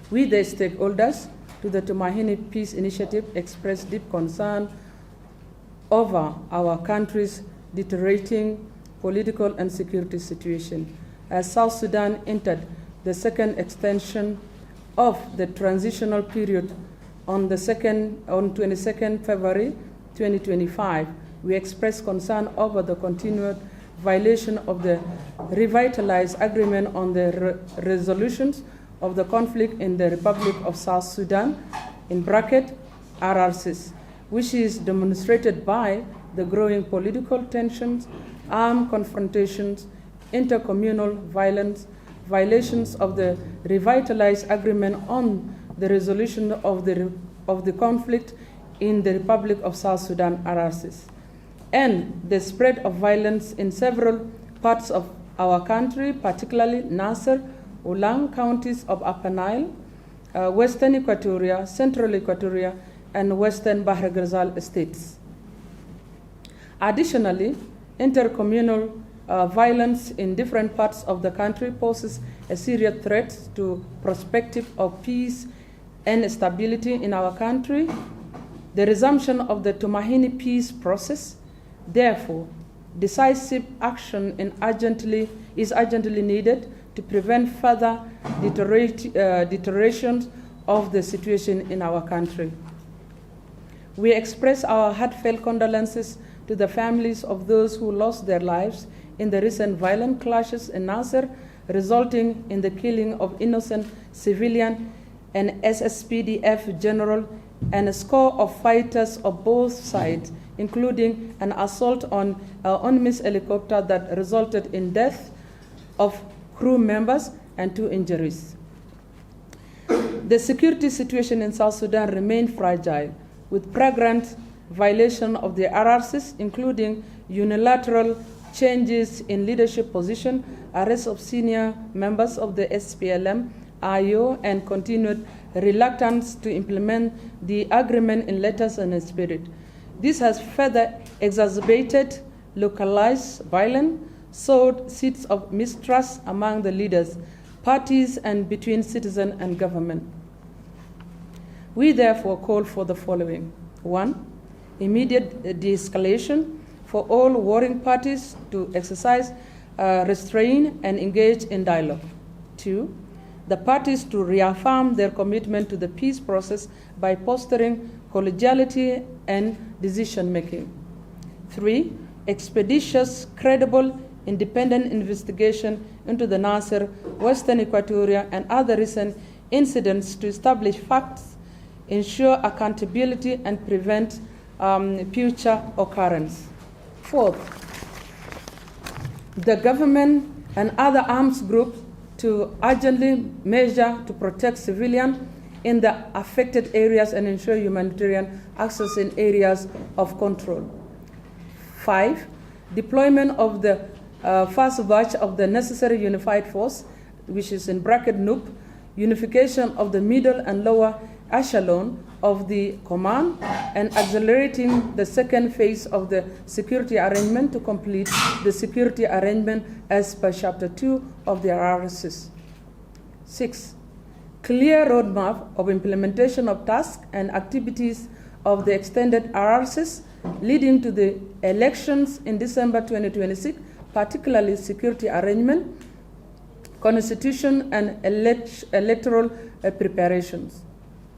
We, the stakeholders to the Tumaini Peace Initiative, express deep concern over our country's deteriorating political and security situation as South Sudan entered the second extension of the transitional period on 22nd February 2025. We express concern over the continued violation of the revitalized agreement on the resolutions of the conflict in the Republic of South Sudan, in bracket RRCs, which is demonstrated by the growing political tensions, armed confrontations, intercommunal violence, violations of the revitalized agreement on the resolution of the conflict in the Republic of South Sudan, RRCs, and the spread of violence in several parts of our country, particularly Nasser, Ulang counties of Upper Nile, Western Equatoria, Central Equatoria, and Western Bahr Ghazal states. Additionally, intercommunal violence in different parts of the country poses a serious threat to prospective of peace and stability in our country. The resumption of the Tumaini peace process, therefore, decisive action is urgently needed to prevent further deterioration of the situation in our country. We express our heartfelt condolences to the families of those who lost their lives in the recent violent clashes in Nasser, resulting in the killing of innocent civilian and SSPDF general and a score of fighters of both sides, including an assault on an unmanned helicopter that resulted in death of crew members and 2 injuries. The security situation in South Sudan remains fragile, with flagrant violation of the RRCs, including unilateral changes in leadership position, arrest of senior members of the SPLM, IO, and continued reluctance to implement the agreement in letters and in spirit. This has further exacerbated localized violence, sowed seeds of mistrust among the leaders, parties, and between citizen and government. We therefore call for the following. 1, immediate de-escalation for all warring parties to exercise restraint and engage in dialogue. 2, the parties to reaffirm their commitment to the peace process by fostering collegiality and decision-making. 3, expeditious, credible, independent investigation into the Nasser, Western Equatoria, and other recent incidents to establish facts, ensure accountability, and prevent future occurrence. 4th, the government and other arms groups to urgently measure to protect civilians in the affected areas and ensure humanitarian access in areas of control. 5, deployment of the first batch of the necessary unified force, which is in bracket NUP, unification of the middle and lower echelon of the command, and accelerating the second phase of the security arrangement to complete the security arrangement as per Chapter 2 of the RRCs. 6, clear roadmap of implementation of tasks and activities of the extended RRCs leading to the elections in December 2026, particularly security arrangement, constitution, and electoral preparations.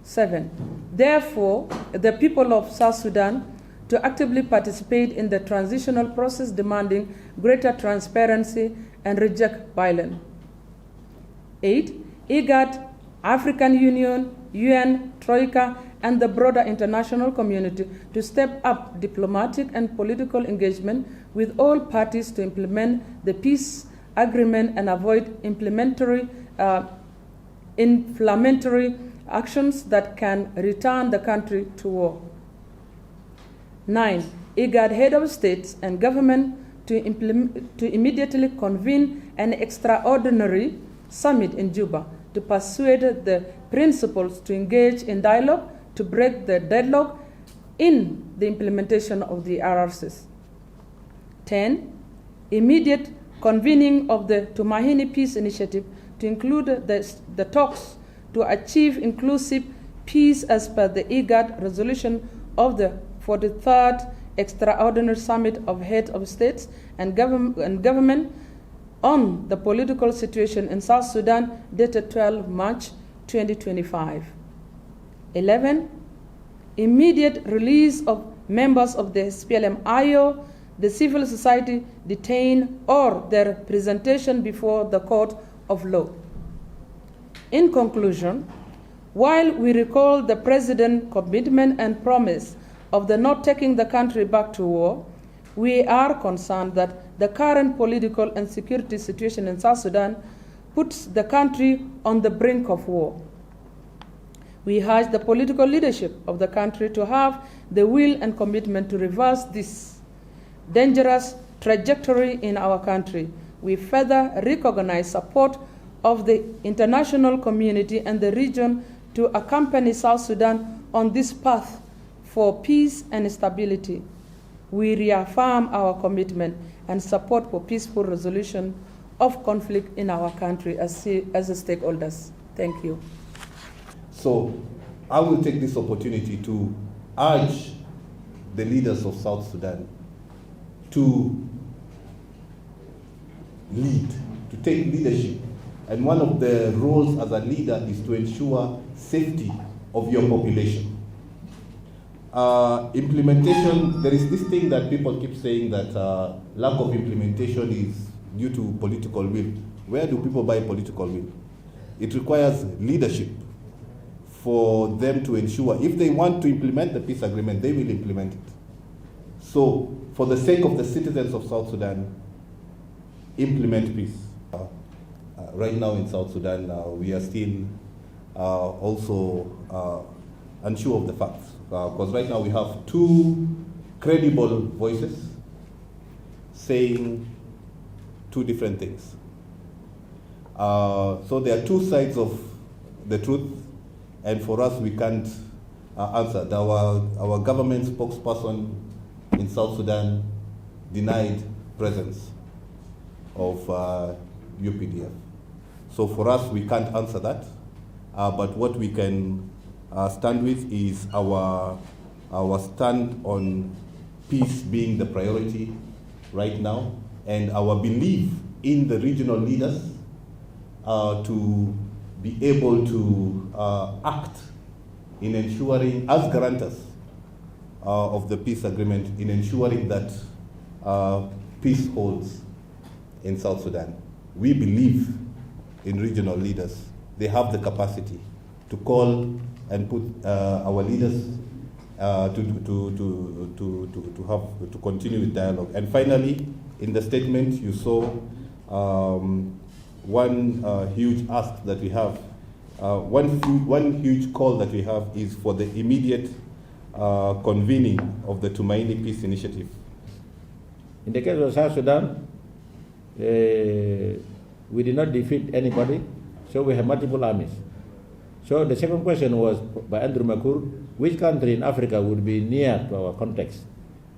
7, therefore, the people of South Sudan to actively participate in the transitional process, demanding greater transparency and reject violence. 8, IGAD, African Union, UN, Troika, and the broader international community to step up diplomatic and political engagement with all parties to implement the peace agreement and avoid inflammatory actions that can return the country to war. 9, IGAD head of states and government to immediately convene an extraordinary summit in Juba to persuade the principals to engage in dialogue to break the deadlock in the implementation of the RRCs. 10, immediate convening of the Tumaini Peace Initiative to include the talks to achieve inclusive peace as per the IGAD resolution of the 43rd Extraordinary Summit of Heads of States and Government on the political situation in South Sudan, dated 12 March 2025. 11. Immediate release of members of the SPLM-IO, the civil society detained, or their presentation before the court of law. In conclusion, while we recall the President's commitment and promise of the not taking the country back to war, we are concerned that the current political and security situation in South Sudan puts the country on the brink of war. We urge the political leadership of the country to have the will and commitment to reverse this dangerous trajectory in our country. We further recognize support of the international community and the region to accompany South Sudan on this path for peace and stability. We reaffirm our commitment and support for peaceful resolution of conflict in our country as stakeholders. Thank you. So I will take this opportunity to urge the leaders of South Sudan to lead, to take leadership. And one of the roles as a leader is to ensure safety of your population. Implementation, there is this thing that people keep saying that lack of implementation is due to political will. Where do people buy political will? It requires leadership for them to ensure if they want to implement the peace agreement, they will implement it. So for the sake of the citizens of South Sudan, implement peace. Right now in South Sudan, we are still also unsure of the facts. Because right now we have two credible voices saying two different things. So there are two sides of the truth, and for us we can't answer. Our government spokesperson in South Sudan denied presence of UPDF. So for us we can't answer that, but what we can stand with is our stand on peace being the priority right now, and our belief in the regional leaders to be able to act in ensuring, as guarantors of the peace agreement, in ensuring that peace holds in South Sudan. We believe in regional leaders. They have the capacity to call and put our leaders to continue with dialogue. And finally, in the statement, you saw one huge ask that we have. One huge call that we have is for the immediate convening of the Tumaini Peace Initiative. In the case of South Sudan, we did not defeat anybody, so we have multiple armies. So the second question was by Andrew Makur, which country in Africa would be near to our context?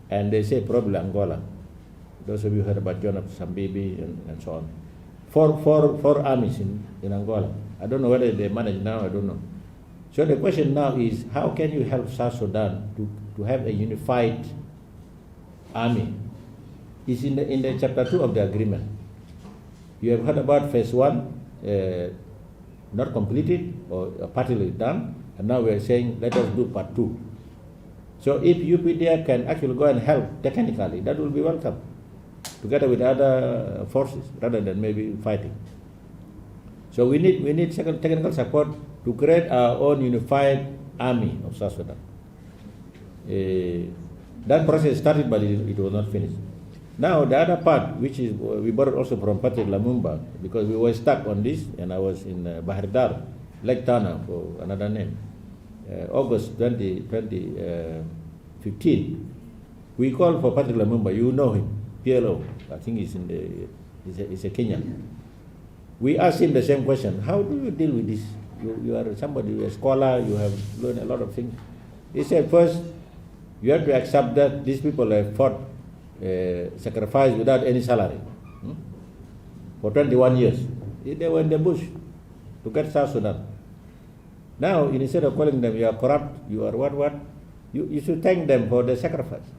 And they say probably Angola. Those of you heard about John of Sambibi and so on. Four armies in Angola. I don't know whether they manage now, I don't know. So the question now is, how can you help South Sudan to have a unified army? It's in the chapter 2 of the agreement. You have heard about phase 1, not completed or partly done, and now we are saying let us do part 2. So if UPDF can actually go and help technically, that will be welcome, together with other forces, rather than maybe fighting. So we need technical support to create our own unified army of South Sudan. That process started, but it was not finished. Now the other part, which is we borrowed also from Patrick Lumumba, because we were stuck on this, and I was in Bahir Dar, Lake Tana for another name, August 2015. We called for Patrick Lumumba. You know him, PLO. I think he's a Kenyan. We asked him the same question: how do you deal with this? You are somebody, you are a scholar, you have learned a lot of things. He said, first, you have to accept that these people have fought, sacrificed without any salary for 21 years. They were in the bush to get South Sudan. Now, instead of calling them, you are corrupt, you are what, you should thank them for the sacrifice.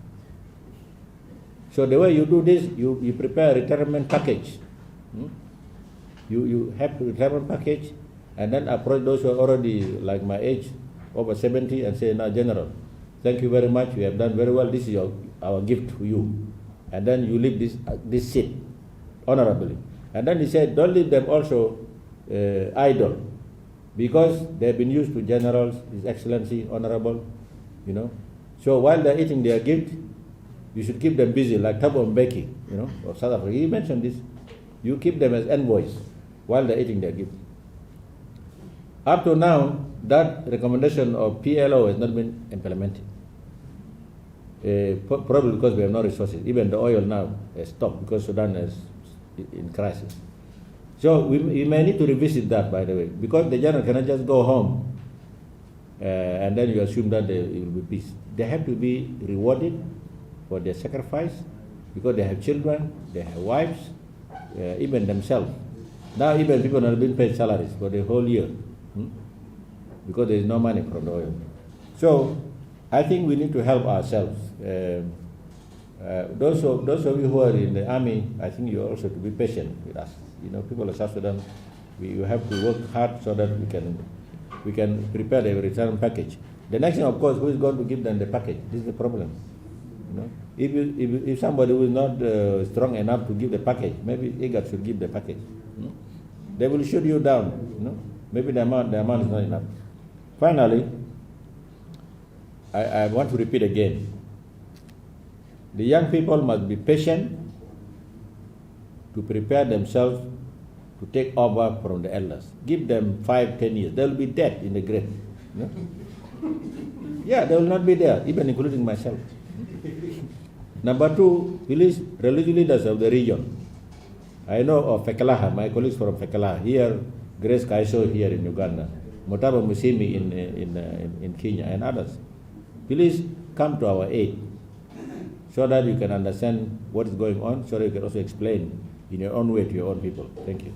So the way you do this, you prepare a retirement package. You have a retirement package, and then approach those who are already like my age, over 70, and say, now, General, thank you very much, you have done very well, this is our gift to you. And then you leave this seat honorably. And then he said, don't leave them also idle, because they've been used to generals, His Excellency, honorable, So while they're eating their gift, you should keep them busy, like Thabo Mbeki, of South Africa. He mentioned this. You keep them as envoys while they're eating their gift. Up to now, that recommendation of PLO has not been implemented. Probably because we have no resources. Even the oil now has stopped because Sudan is in crisis. So we may need to revisit that, by the way, because the general cannot just go home and then you assume that there will be peace. They have to be rewarded for their sacrifice, because they have children, they have wives, even themselves. Now even people are not being paid salaries for the whole year because there is no money from the oil. So I think we need to help ourselves. Those of you who are in the army, I think you also to be patient with us. People of South Sudan, we have to work hard so that we can prepare the return package. The next thing, of course, who is going to give them the package? This is the problem. If somebody who is not strong enough to give the package, maybe IGAD should give the package. They will shoot you down. Maybe the amount is not enough. Finally, I want to repeat again. The young people must be patient to prepare themselves to take over from the elders. Give them 5-10 years. They will be dead in the grave. Yeah, they will not be there, even including myself. Number two, please, religious leaders of the region. I know of Fekalaha, my colleagues from Fekalaha, here, Grace Kaiso here in Uganda, Mutaba Musimi in Kenya, and others. Please come to our aid so that you can understand what is going on, so that you can also explain in your own way to your own people. Thank you.